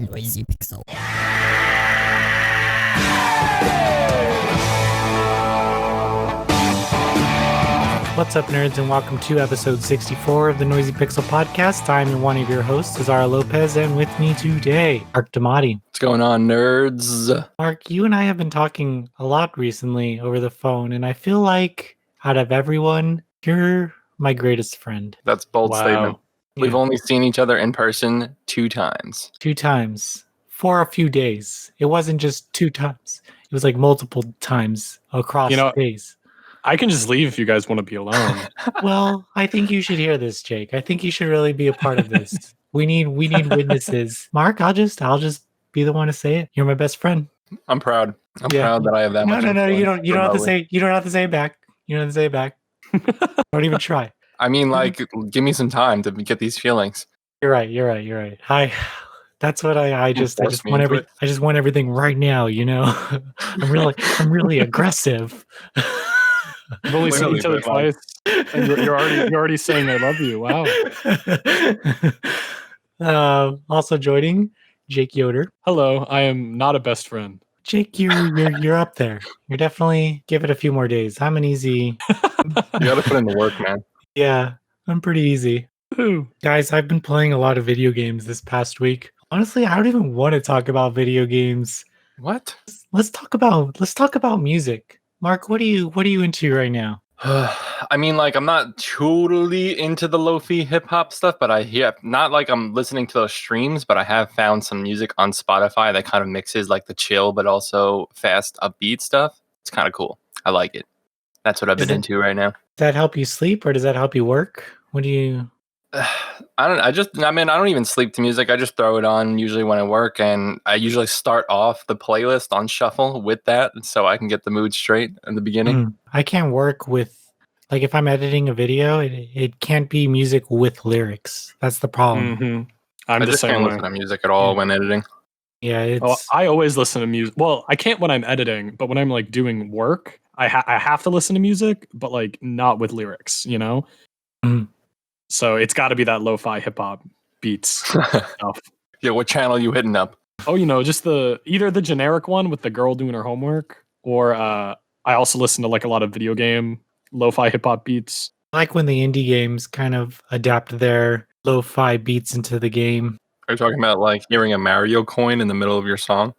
Noisy Pixel. What's up, nerds, and welcome to episode 64 of the Noisy Pixel podcast. I'm one of your hosts, Azario Lopez, and with me today, Mark DiMattei. What's going on, nerds? Mark, you and I have been talking a lot recently over the phone, and I feel like out of everyone, you're my greatest friend. That's a bold statement. We've Yeah. only seen each other in person 2 times. 2 times for a few days. It wasn't just 2 times. It was like multiple times across days. I can just leave if you guys want to be alone. Well, I think you should hear this, Jake. I think you should really be a part of this. We need witnesses. Mark, I'll just be the one to say it. You're my best friend. I'm proud. I'm proud that I have that much. No. You don't have to say. You don't have to say it back. You don't have to say it back. Don't even try. I mean, like, give me some time to get these feelings. You're right. That's what I just want everything right now. You know, I'm really aggressive. We've only seen each other twice, and you're already saying I love you. Wow. Also joining, Jake Yoder. Hello, I am not a best friend. Jake, you're up there. You're definitely give it a few more days. I'm an easy. You gotta put in the work, man. Yeah, I'm pretty easy. Ooh. Guys, I've been playing a lot of video games this past week. Honestly, I don't even want to talk about video games. What? Let's talk about music. Mark, what are you into right now? I mean, like, I'm not totally into the lo-fi hip-hop stuff, but not like I'm listening to those streams, but I have found some music on Spotify that kind of mixes like the chill but also fast upbeat stuff. It's kind of cool. I like it. That's what I've been into right now. Does that help you sleep or does that help you work? What do you... I don't even sleep to music. I just throw it on usually when I work, and I usually start off the playlist on shuffle with that so I can get the mood straight in the beginning. I can't work with, like, if I'm editing a video, it can't be music with lyrics. That's the problem. Mm-hmm. I just can't listen to music at all when editing. Yeah, I always listen to music. Well, I can't when I'm editing, but when I'm like doing work, I have to listen to music, but like not with lyrics, you know? Mm. So it's got to be that lo-fi hip-hop beats stuff. Yeah, what channel you hitting up? Oh, just either the generic one with the girl doing her homework, or I also listen to like a lot of video game lo-fi hip-hop beats. I like when the indie games kind of adapt their lo-fi beats into the game. Are you talking about like hearing a Mario coin in the middle of your song?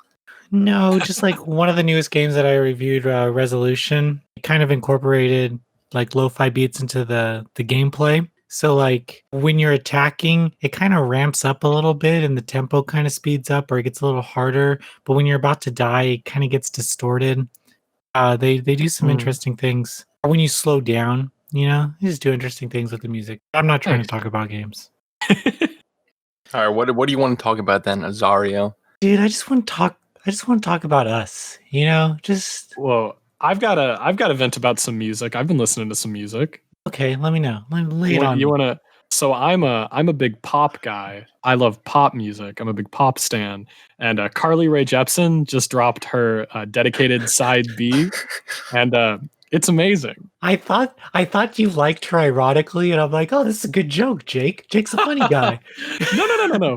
No, just like one of the newest games that I reviewed, Resolution, it kind of incorporated like lo-fi beats into the gameplay. So like when you're attacking, it kind of ramps up a little bit and the tempo kind of speeds up or it gets a little harder. But when you're about to die, it kind of gets distorted. They do some interesting things. Or when you slow down, they just do interesting things with the music. I'm not trying to talk about games. All right, what do you want to talk about then, Azario? Dude, I just want to talk about us. Well, I've got a vent about some music. I've been listening to some music. Okay, let me know. Lay it on. You want to? So I'm a big pop guy. I love pop music. I'm a big pop stan. And Carly Rae Jepsen just dropped her dedicated side B, and it's amazing. I thought you liked her ironically, and I'm like, oh, this is a good joke, Jake. Jake's a funny guy. No.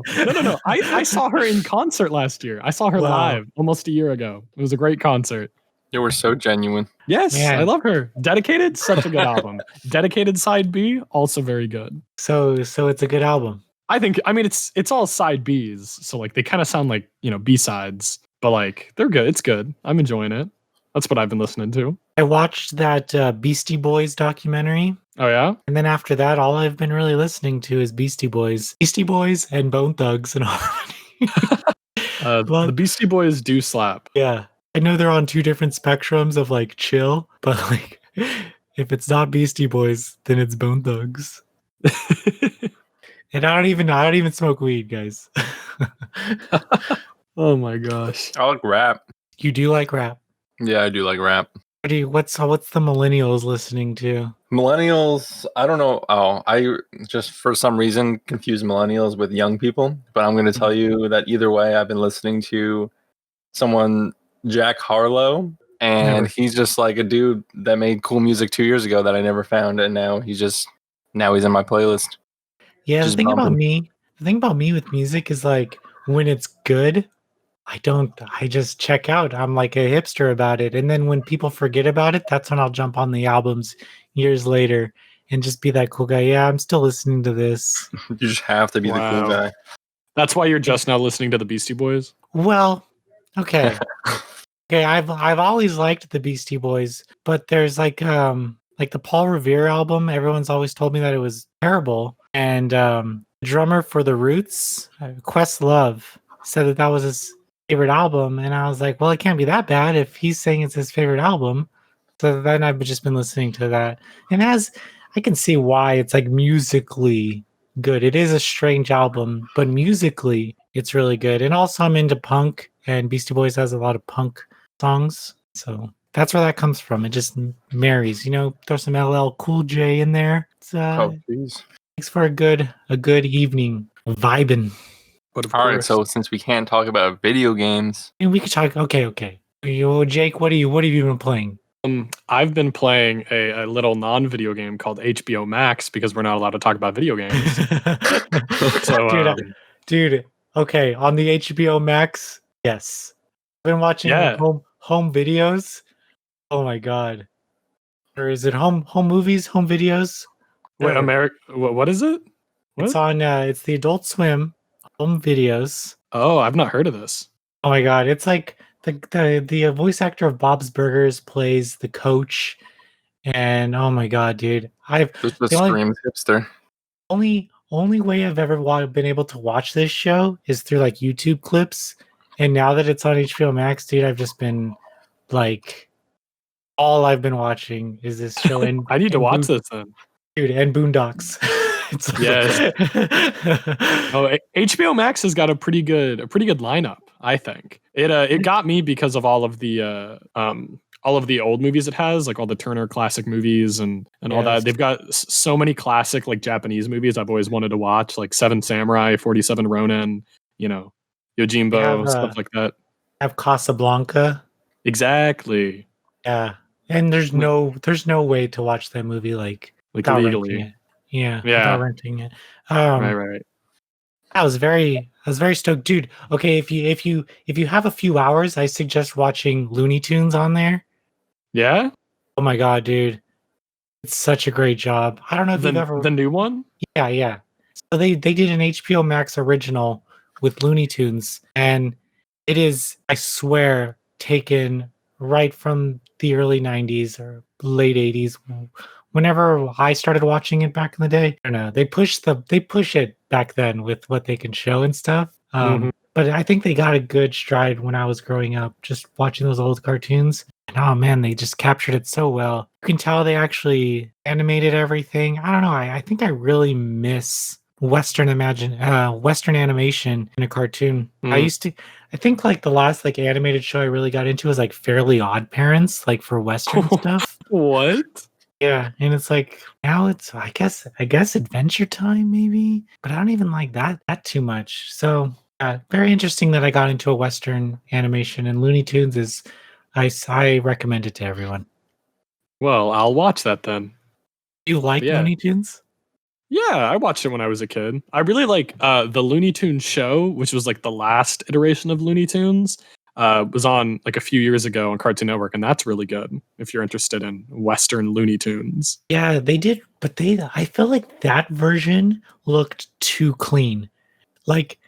I saw her in concert last year. I saw her live almost a year ago. It was a great concert. You were so genuine. Yes, Man. I love her. Dedicated, such a good album. Dedicated side B, also very good. So it's a good album. I mean it's all side Bs, so like they kind of sound like, B-sides, but like they're good. It's good. I'm enjoying it. That's what I've been listening to. I watched that Beastie Boys documentary. Oh yeah? And then after that, all I've been really listening to is Beastie Boys and Bone Thugs and Harmony. The Beastie Boys do slap. Yeah. I know they're on 2 different spectrums of like chill, but like if it's not Beastie Boys, then it's Bone Thugs. And I don't even smoke weed, guys. Oh my gosh. I like rap. You do like rap? Yeah, I do like rap. What's the millennials listening to? Millennials, I don't know. Oh, I just for some reason confuse millennials with young people, but I'm going to tell you that either way, I've been listening to someone, Jack Harlow, and he's just like a dude that made cool music 2 years ago that I never found, and now he's in my playlist. Yeah, the thing about me with music is like when it's good, I just check out. I'm like a hipster about it. And then when people forget about it, that's when I'll jump on the albums years later and just be that cool guy. Yeah, I'm still listening to this. You just have to be the cool Wow. guy. That's why you're just now listening to the Beastie Boys? Well, okay. Okay, I've always liked the Beastie Boys, but there's like the Paul Revere album, everyone's always told me that it was terrible. And drummer for The Roots, Questlove, said that that was his favorite album, and I was like, well, it can't be that bad if he's saying it's his favorite album. So then I've just been listening to that, and as I can see why it's like musically good. It is a strange album, but musically it's really good. And also I'm into punk, and Beastie Boys has a lot of punk songs, so that's where that comes from. It just marries, throw some LL Cool J in there. It's, Oh, jeez. makes for a good evening, vibing. But of All right, course. so since we can't talk about video games, And we could talk. Okay. Jake, what have you been playing? I've been playing a little non-video game called HBO Max because we're not allowed to talk about video games. So, dude. Okay, on the HBO Max, yes. I've been watching home videos. Oh my god. Or is it home movies, home videos? wait, what is it? What? It's on it's the Adult Swim home videos. Oh, I've not heard of this. Oh my god, it's like the voice actor of Bob's Burgers plays the coach, and oh my god, dude, this just screams hipster. Only way I've ever been able to watch this show is through like YouTube clips, and now that it's on HBO Max, dude, I've just been like, all I've been watching is this show. And I need to watch this then, dude, and Boondocks. Yes. HBO Max has got a pretty good lineup. I think it got me because of all of the old movies it has, like all the Turner classic movies and all that. They've got so many classic like Japanese movies I've always wanted to watch, like Seven Samurai, 47 Ronin, Yojimbo, stuff like that. Have Casablanca. Exactly. Yeah, and there's no way to watch that movie like legally. Yeah. Without renting it. Right. I was very stoked, dude. Okay, if you have a few hours, I suggest watching Looney Tunes on there. Yeah. Oh my god, dude, it's such a great job. I don't know if you've ever the new one. Yeah. So they did an HBO Max original with Looney Tunes, and it is, I swear, taken right from the early 90s or late 80s. Whenever I started watching it back in the day, I don't know, they push it back then with what they can show and stuff. But I think they got a good stride when I was growing up, just watching those old cartoons. And oh man, they just captured it so well. You can tell they actually animated everything. I don't know. I think I really miss Western animation in a cartoon. I think like the last like animated show I really got into was like Fairly Odd Parents, like for Western stuff. What? Yeah, and it's like now it's I guess Adventure Time maybe, but I don't even like that too much. So very interesting that I got into a Western animation, and Looney Tunes is I recommend it to everyone. Well, I'll watch that then. You like Looney Tunes? Yeah, I watched it when I was a kid. I really like the Looney Tunes show, which was like the last iteration of Looney Tunes. Was on like a few years ago on Cartoon Network, and that's really good if you're interested in Western Looney Tunes. Yeah, they did, but I feel like that version looked too clean. Like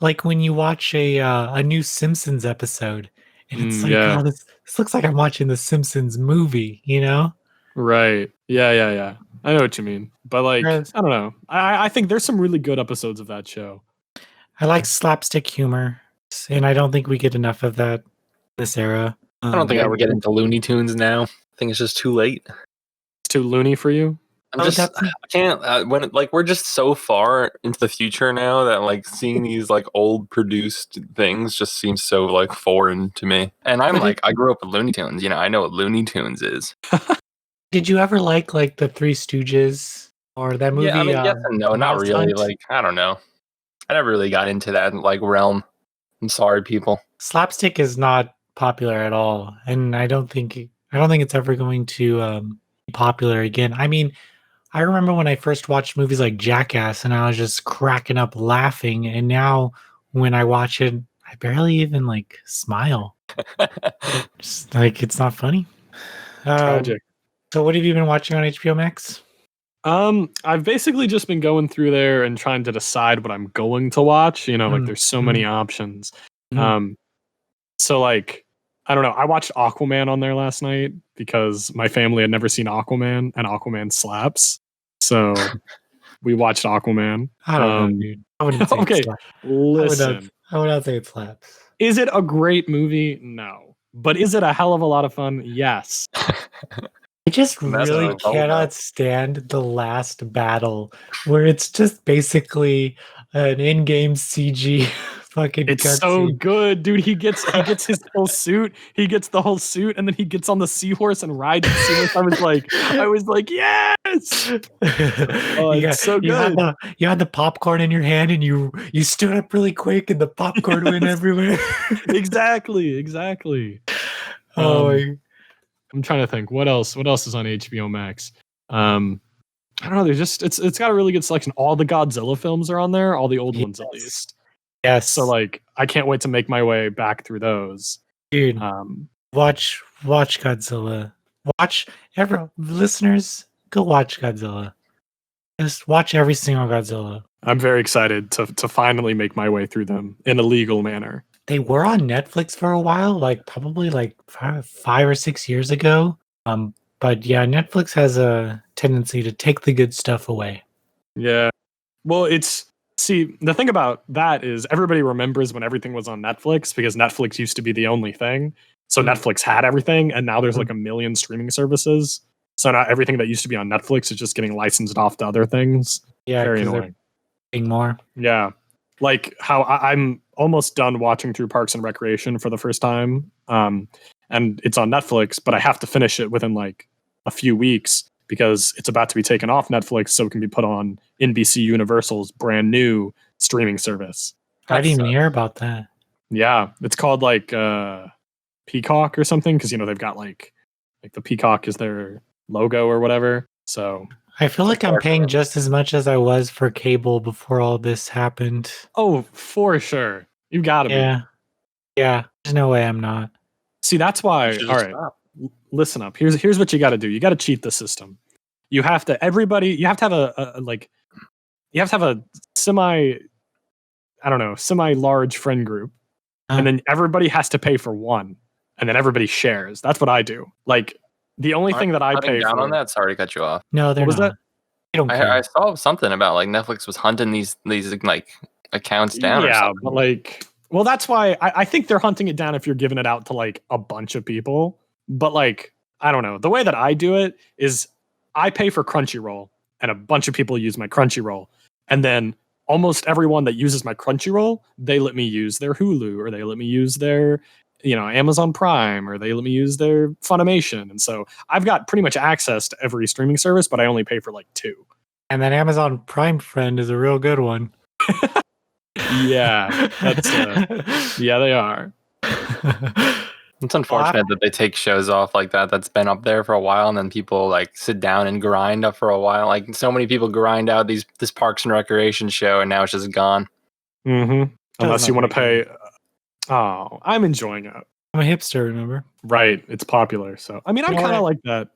like when you watch a new Simpsons episode, and it's like, oh, this looks like I'm watching the Simpsons movie, Right. Yeah. I know what you mean. But like, I don't know. I think there's some really good episodes of that show. I like slapstick humor, and I don't think we get enough of that this era. I don't think I would get into Looney Tunes now. I think it's just too late. It's too loony for you? I can't we're just so far into the future now that like seeing these like old produced things just seems so like foreign to me. And I'm like, I grew up with Looney Tunes, I know what Looney Tunes is. Did you ever like the Three Stooges or that movie? Yeah, I mean, yes and no, not really. Hunt? Like, I don't know. I never really got into that like realm. I'm sorry, people. Slapstick is not popular at all, and I don't think it's ever going to be popular again. I mean, I remember when I first watched movies like Jackass and I was just cracking up laughing, and now when I watch it, I barely even like smile. Just like it's not funny. Tragic. So what have you been watching on HBO Max? I've basically just been going through there and trying to decide what I'm going to watch. You know, like there's so many options. So like, I don't know. I watched Aquaman on there last night because my family had never seen Aquaman, and Aquaman slaps. So we watched Aquaman. I don't know, dude. I wouldn't say Okay, it slaps. listen. I would not say it slaps. Is it a great movie? No. But is it a hell of a lot of fun? Yes. I just That's really what it's all cannot about. stand the last battle where it's just basically an in-game CG fucking It's so cutscene. good, dude. He gets his whole suit. He gets the whole suit, and then he gets on the seahorse and rides the seahorse. I was like, yes. Oh, it's so good. You had the popcorn in your hand and you stood up really quick and the popcorn went Yes. everywhere. Exactly. Oh, I'm trying to think what else is on HBO Max. I don't know. There's just it's got a really good selection. All the Godzilla films are on there, all the old ones at least. yes. So like, I can't wait to make my way back through those. Dude, watch Godzilla. Listeners, go watch Godzilla. Just watch every single Godzilla. I'm very excited to finally make my way through them in a legal manner. They were on Netflix for a while, like probably like 5 or 6 years ago. But yeah, Netflix has a tendency to take the good stuff away. Yeah. Well, the thing about that is everybody remembers when everything was on Netflix because Netflix used to be the only thing. So Netflix had everything, and now there's like a million streaming services. So now everything that used to be on Netflix is just getting licensed off to other things. Yeah, very annoying. More. Yeah, like how I'm almost done watching through Parks and Recreation for the first time, and it's on Netflix, but I have to finish it within like a few weeks because it's about to be taken off Netflix, so it can be put on NBC Universal's brand new streaming service. I didn't even hear about that. Yeah, it's called like Peacock or something because they've got like the peacock is their logo or whatever. So I feel like I'm paying just as much as I was for cable before all this happened. Oh, for sure. You gotta be. Yeah. There's no way I'm not. See, that's why. All right. Listen up. Here's what you got to do. You got to cheat the system. You have to have a semi large friend group. And then everybody has to pay for one. And then everybody shares. That's what I do. Like the only thing that I pay down for on that. Sorry to cut you off. No, they're what was not. that? They don't care. I saw something about like Netflix was hunting these like accounts down. or something. But like, well, that's why I think they're hunting it down if you're giving it out to like a bunch of people. But like, I don't know. The way that I do it is I pay for Crunchyroll, and a bunch of people use my Crunchyroll, and then almost everyone that uses my Crunchyroll, they let me use their Hulu, or they let me use their Amazon Prime, or they let me use their Funimation. And so I've got pretty much access to every streaming service, but I only pay for like 2. And that Amazon Prime friend is a real good one. Yeah, that's yeah, they are. It's unfortunate that they take shows off like that that's been up there for a while, and then people like sit down and grind up for a while. Like so many people grind out this Parks and Recreation show, and now it's just gone. Mm-hmm. Unless you want to pay. Oh, I'm enjoying it. I'm a hipster, remember? Right, it's popular. So I mean, I'm kind of like that.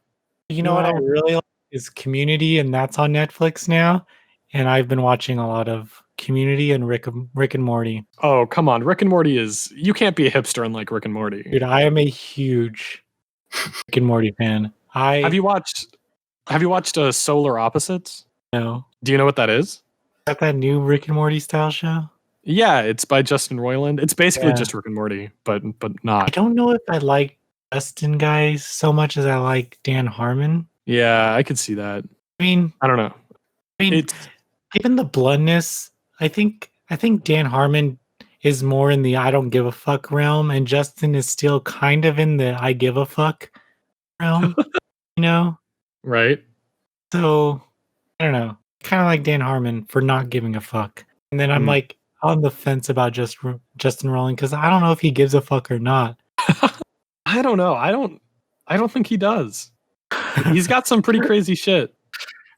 You know what I really like is Community, and that's on Netflix now. And I've been watching a lot of Community and Rick and Morty. Oh, come on. Rick and Morty you can't be a hipster and like Rick and Morty. Dude, I am a huge Rick and Morty fan. Have you watched Solar Opposites? No. Do you know what that is? Is that new Rick and Morty style show? Yeah, it's by Justin Roiland. It's basically just Rick and Morty, but not. I don't know if I like Justin guys so much as I like Dan Harmon. Yeah, I could see that. I mean, I don't know. Given the bluntness, I think Dan Harmon is more in the I don't give a fuck realm, and Justin is still kind of in the I give a fuck realm, Right? So, I don't know. Kind of like Dan Harmon for not giving a fuck. And then I'm like on the fence about Justin Roiland because I don't know if he gives a fuck or not. I don't know. I don't think he does. He's got some pretty crazy shit.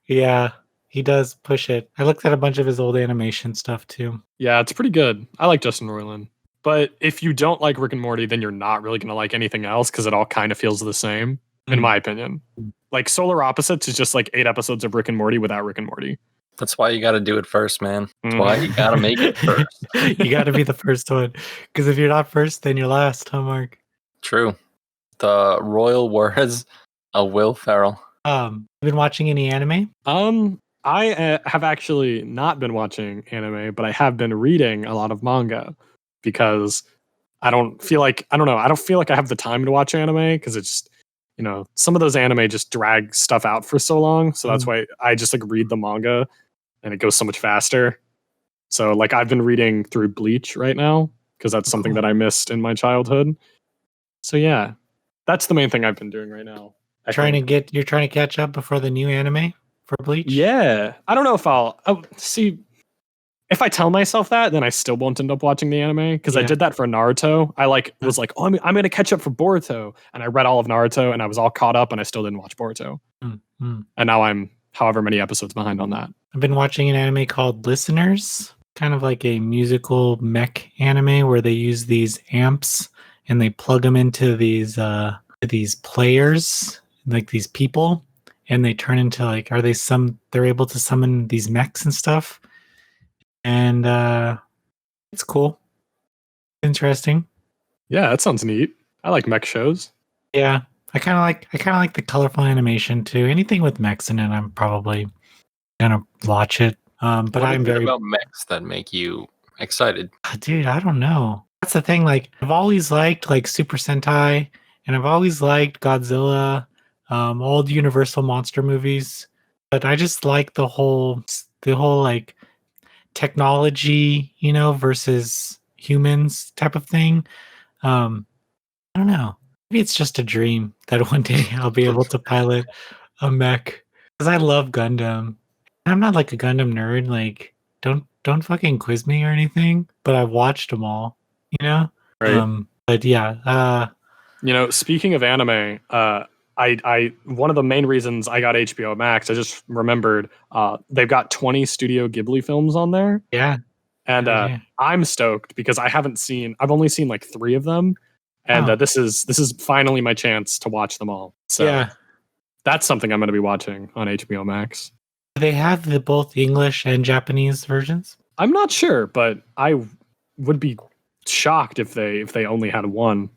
Yeah, he does push it. I looked at a bunch of his old animation stuff too. Yeah, it's pretty good. I like Justin Roiland. But if you don't like Rick and Morty, then you're not really going to like anything else because it all kind of feels the same, in my opinion. Like Solar Opposites is just like 8 episodes of Rick and Morty without Rick and Morty. That's why you got to do it first, man. That's why you got to make it first. You got to be the first one, because if you're not first, then you're last, huh, Mark? True. The royal words of Will Ferrell. You been watching any anime? I have actually not been watching anime, but I have been reading a lot of manga because I don't feel like I don't feel like I have the time to watch anime because it's just, some of those anime just drag stuff out for so long. So that's why I just like read the manga and it goes so much faster. So like I've been reading through Bleach right now because that's something that I missed in my childhood. So yeah, that's the main thing I've been doing right now. You're trying to catch up before the new anime for Bleach? Yeah. I don't know if I'll see. If I tell myself that, then I still won't end up watching the anime because I did that for Naruto. I was like, oh, I'm gonna catch up for Boruto, and I read all of Naruto, and I was all caught up, and I still didn't watch Boruto. Mm-hmm. And now I'm however many episodes behind on that. I've been watching an anime called Listeners, kind of like a musical mech anime where they use these amps and they plug them into these players, like these people, and they turn into like they're able to summon these mechs and stuff. And it's cool. Interesting. Yeah, that sounds neat. I like mech shows. Yeah. I kinda like the colorful animation too. Anything with mechs in it, I'm probably gonna watch it. But what I'm is it very about mechs that make you excited? dude, I don't know. That's the thing. Like I've always liked like Super Sentai, and I've always liked Godzilla, old Universal monster movies. But I just like the whole like technology, versus humans type of thing. I don't know. Maybe it's just a dream that one day I'll be able to pilot a mech. Because I love Gundam. I'm not like a Gundam nerd. Like, don't fucking quiz me or anything. But I've watched them all. Right. But yeah. Speaking of anime, I one of the main reasons I got HBO Max, I just remembered, they've got 20 Studio Ghibli films on there. Yeah. And Yeah. I'm stoked because I've only seen like 3 of them. And this is finally my chance to watch them all. So yeah. that's something I'm going to be watching on HBO Max. Do they have both English and Japanese versions? I'm not sure, but I would be shocked if they only had one.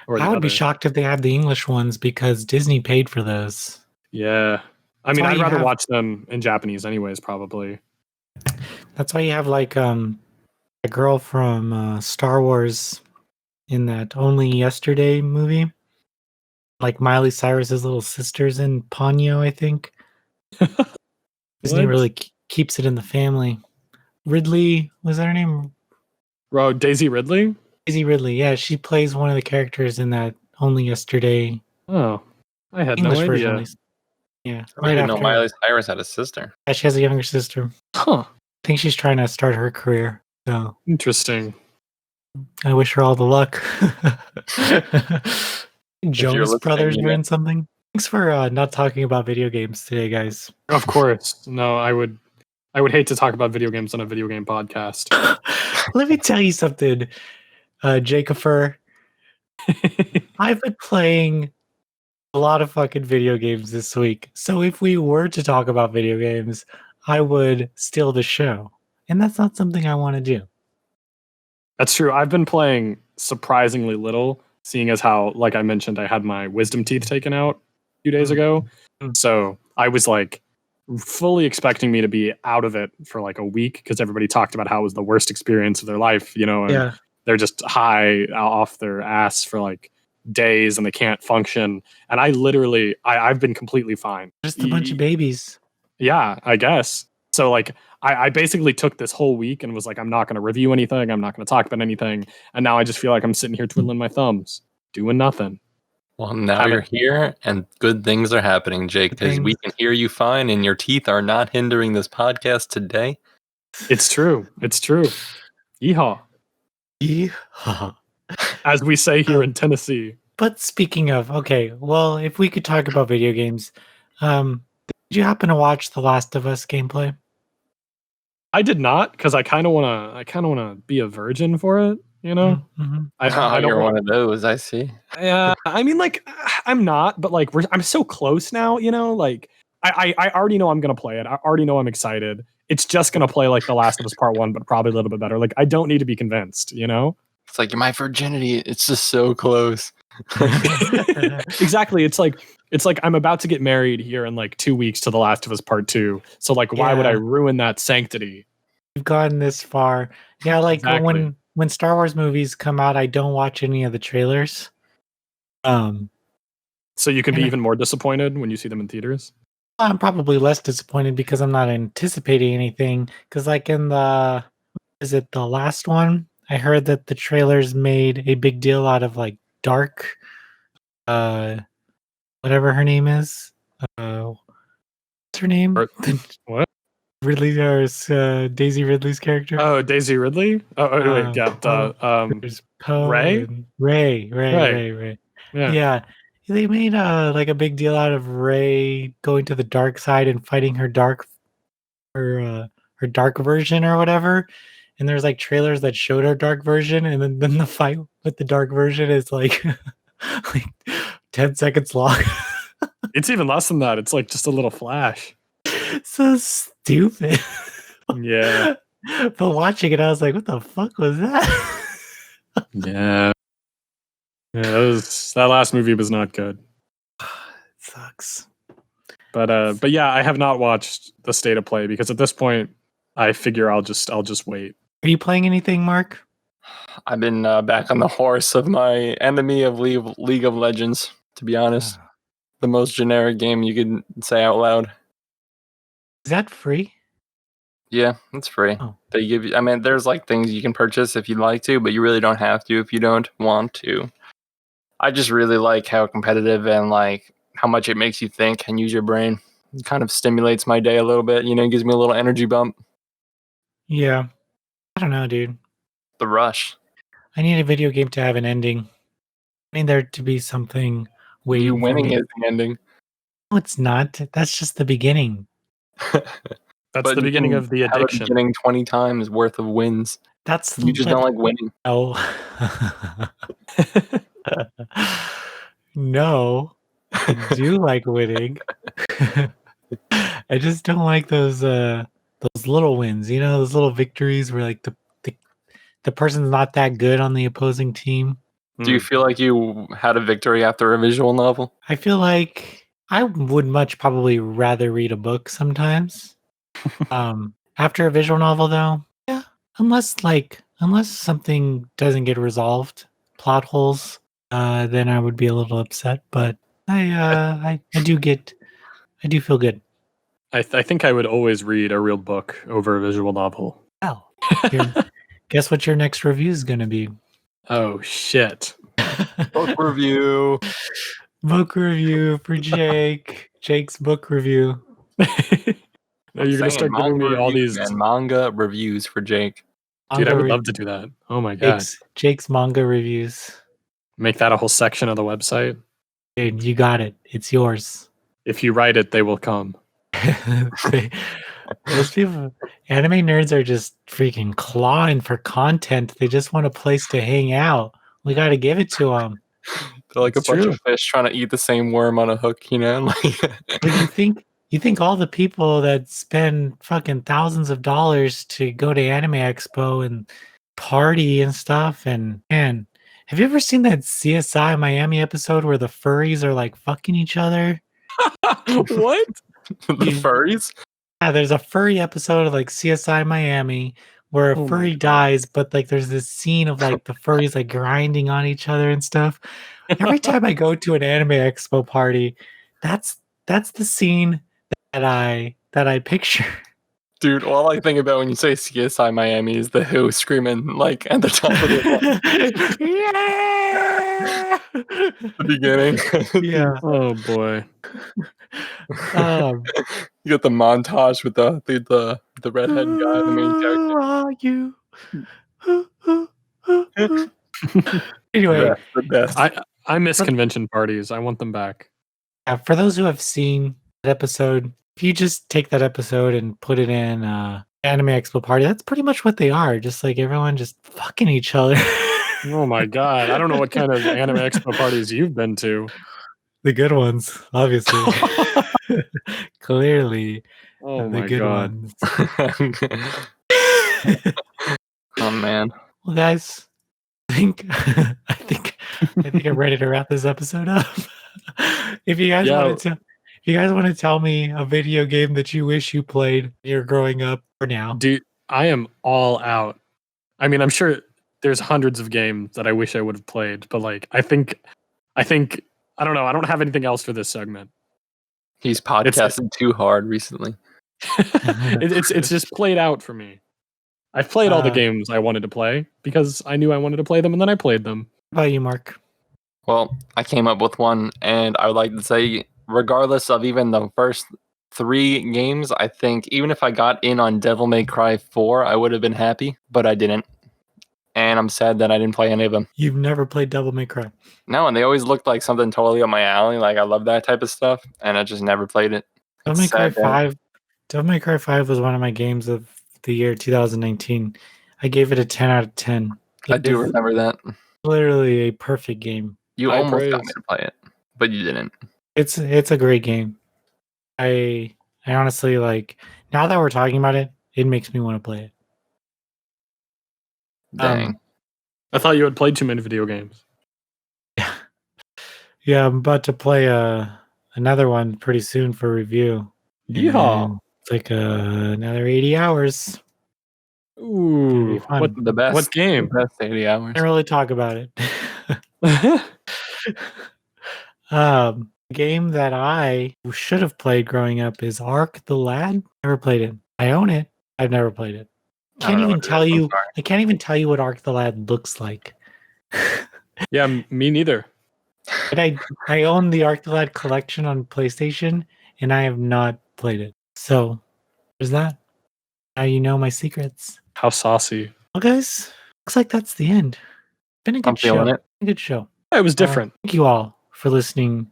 Or I would be shocked if they had the English ones because Disney paid for those. Yeah. I mean, I'd rather watch them in Japanese anyways, probably. That's why you have like a girl from Star Wars in that Only Yesterday movie. Like Miley Cyrus's little sisters in Ponyo, I think. Disney really keeps it in the family. Ridley, was that her name? Daisy Ridley? Daisy Ridley, yeah. She plays one of the characters in that Only Yesterday. Oh, I had English no idea. version. Yeah, I didn't know Miley Cyrus had a sister. Yeah, she has a younger sister. Huh. I think she's trying to start her career. So interesting. I wish her all the luck. Jonas Brothers doing something. Thanks for not talking about video games today, guys. Of course. No, I would hate to talk about video games on a video game podcast. Let me tell you something, Jacob. I've been playing a lot of fucking video games this week. So if we were to talk about video games, I would steal the show. And that's not something I want to do. That's true. I've been playing surprisingly little, seeing as how, like I mentioned, I had my wisdom teeth taken out a few days ago. So I was like fully expecting me to be out of it for like a week because everybody talked about how it was the worst experience of their life, and they're just high off their ass for like days and they can't function. And I've been completely fine. Just a bunch of babies. Yeah, I guess. So like I basically took this whole week and was like, I'm not going to review anything. I'm not going to talk about anything. And now I just feel like I'm sitting here twiddling my thumbs, doing nothing. Well, now you're here and good things are happening, Jake, because we can hear you fine and your teeth are not hindering this podcast today. It's true. It's true. Yeehaw. Yeehaw. As we say here in Tennessee. But speaking of, okay, well, if we could talk about video games, Did you happen to watch The Last of Us gameplay? I did not, because I kind of wanna be a virgin for it. You know, Mm-hmm. I don't You're want. one of those. I see. Yeah, I mean, like, I'm not, but like, I'm so close now. You know, like, I already know I'm gonna play it. I already know I'm excited. It's just gonna play like The Last of Us Part One, but probably a little bit better. Like, I don't need to be convinced. You know. It's like my virginity. It's just so close. Exactly. It's like I'm about to get married here in like 2 weeks to The Last of Us Part Two. So like, why would I Yeah. ruin that sanctity? We've gotten this far. Yeah, like Exactly. when Star Wars movies come out, I don't watch any of the trailers. So you can be And even more disappointed when you see them in theaters. I'm probably less disappointed because I'm not anticipating anything. Because like in is it the last one? I heard that the trailers made a big deal out of like Dark, uh, whatever her name is. What's her name? Or what? Ridley or Daisy Ridley's character. Oh, Daisy Ridley. Oh wait, yeah. There's Poe Ray. and Ray. Right. Yeah. Yeah. They made like a big deal out of Ray going to the dark side and fighting her dark version or whatever. And there's like trailers that showed her dark version, and then the fight with the dark version is like like 10 seconds long. It's even less than that. It's like just a little flash. So stupid. Yeah. But watching it, I was like, what the fuck was that? Yeah. Yeah. That last movie was not good. It sucks. But yeah, I have not watched the State of Play because at this point, I figure I'll just wait. Are you playing anything, Mark? I've been back on the horse of my enemy of League of Legends. To be honest, the most generic game you could say out loud. Is that free? Yeah, it's free. Oh. They give you. I mean, there's like things you can purchase if you'd like to, but you really don't have to if you don't want to. I just really like how competitive and like how much it makes you think and use your brain. It kind of stimulates my day a little bit. You know, it gives me a little energy bump. Yeah. I don't know, dude. The rush. I need a video game to have an ending. I need there to be something You waiting for winning me. is the ending. No, it's not. That's just the beginning. That's But the you beginning can of the have a addiction. beginning 20 times worth of wins. That's You just don't like winning. No. No. I do like winning. I just don't like those little wins, you know, those little victories where like the person's not that good on the opposing team. Do you feel like you had a victory after a visual novel? I feel like I would much probably rather read a book sometimes. After a visual novel though, yeah, unless something doesn't get resolved, plot holes, then I would be a little upset, but I do feel good. I think I would always read a real book over a visual novel. Well, guess what your next review is going to be? Oh shit. Book review. Book review for Jake. Jake's book review. No, you're gonna start giving me all these. And manga reviews for Jake. Dude, I would love to do that. Oh my god. Jake's manga reviews. Make that a whole section of the website. Dude, you got it. It's yours. If you write it, they will come. Those people, anime nerds are just freaking clawing for content. They just want a place to hang out. We got to give it to them. They're like It's a bunch true. of fish trying to eat the same worm on a hook, you know? But you think all the people that spend fucking thousands of dollars to go to Anime Expo and party and stuff, and man, have you ever seen that CSI Miami episode where the furries are like fucking each other? What? The furries? Yeah, there's a furry episode of like CSI Miami where a Oh my furry God. dies, but like there's this scene of like the furries like grinding on each other and stuff. Every time I go to an Anime Expo party, that's the scene that I picture. Dude, all I think about when you say CSI Miami is the Who screaming like at the top of the Yeah. the beginning. Yeah. Oh boy. You got the montage with the redhead guy, the main character. Who are you? Anyway, The best. I miss convention parties. I want them back. for those who have seen that episode, if you just take that episode and put it in Anime Expo Party, that's pretty much what they are. Just like everyone just fucking each other. Oh my god! I don't know what kind of Anime Expo parties you've been to. The good ones, obviously. Clearly, Oh the my good god! ones. Oh man. Well, guys, I think I'm ready to wrap this episode up. If you guys want to tell me a video game that you wish you played when you were growing up or now. Dude, I am all out. I mean, I'm sure there's hundreds of games that I wish I would have played, but like, I think, I don't know. I don't have anything else for this segment. He's podcasted too hard recently. It's just played out for me. I've played all the games I wanted to play because I knew I wanted to play them, and then I played them. How about you, Mark? Well, I came up with one, and I would like to say, regardless of even the first 3 games, I think even if I got in on Devil May Cry 4, I would have been happy, but I didn't. And I'm sad that I didn't play any of them. You've never played Devil May Cry? No, and they always looked like something totally up my alley. Like, I love that type of stuff, and I just never played it. Devil May Cry 5. Devil May Cry 5 was one of my games of the year 2019. I gave it a 10 out of 10. I do remember that. Literally a perfect game. You almost got me to play it, but you didn't. It's a great game. I honestly, like, now that we're talking about it, it makes me want to play it. Dang. I thought you had played too many video games. Yeah, I'm about to play another one pretty soon for review. Yeehaw! It's like another 80 hours. Ooh, what the best? What game? The best 80 hours. I can't really talk about it. Game that I should have played growing up is Ark the Lad. Never played it. I own it. I've never played it. I can't even tell you what Ark the Lad looks like. Yeah, me neither. But I own the Ark the Lad collection on PlayStation, and I have not played it. So there's that. Now you know my secrets. How saucy. Well, guys, looks like that's the end. Been a good show. A good show. It was different. Thank you all for listening to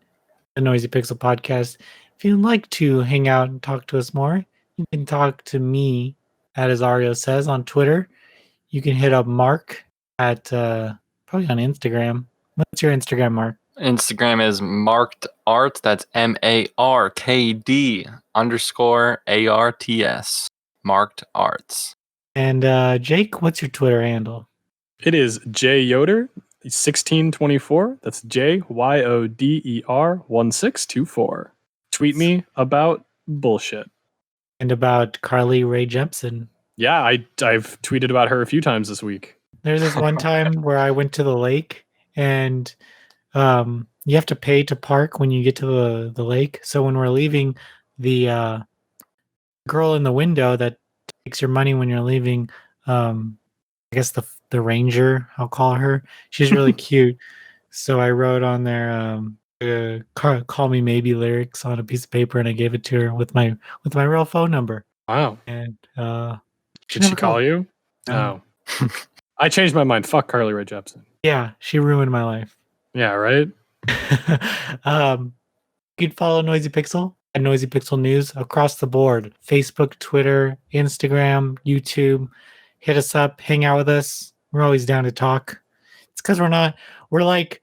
the Noisy Pixel podcast. If you'd like to hang out and talk to us more, you can talk to me at Azario Says on Twitter. You can hit up Mark at probably on Instagram. What's your Instagram, Mark? Instagram is marked art. That's MARKD_ARTS. Marked arts. And Jake, what's your Twitter handle? It is Yoder 1624. That's JYODER 1624. Tweet me about bullshit. And about Carly Rae Jepsen. Yeah, I've tweeted about her a few times this week. There's this one time where I went to the lake, and you have to pay to park when you get to the lake. So when we're leaving, the girl in the window that takes your money when you're leaving, I guess the ranger, I'll call her. She's really cute. So I wrote on there, "Call me maybe" lyrics on a piece of paper, and I gave it to her with my real phone number. Wow. And did she call you? No. Oh. I changed my mind. Fuck Carly Rae Jepsen. Yeah, she ruined my life. Yeah, right? You can follow Noisy Pixel at Noisy Pixel News across the board. Facebook, Twitter, Instagram, YouTube. Hit us up, hang out with us. We're always down to talk. It's because we're like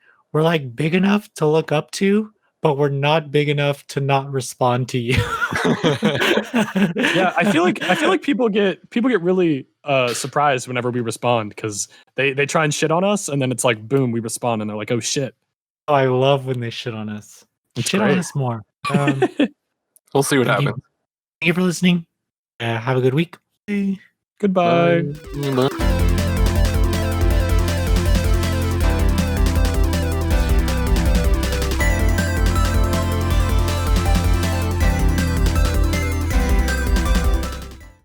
big enough to look up to, but we're not big enough to not respond to you. Yeah, I feel like people get really surprised whenever we respond, because they try and shit on us, and then it's like boom, we respond, and they're like, oh shit. Oh, I love when they shit on us. Shit on us more. We'll see what happens. Thank you for listening. Have a good week. Goodbye. Bye.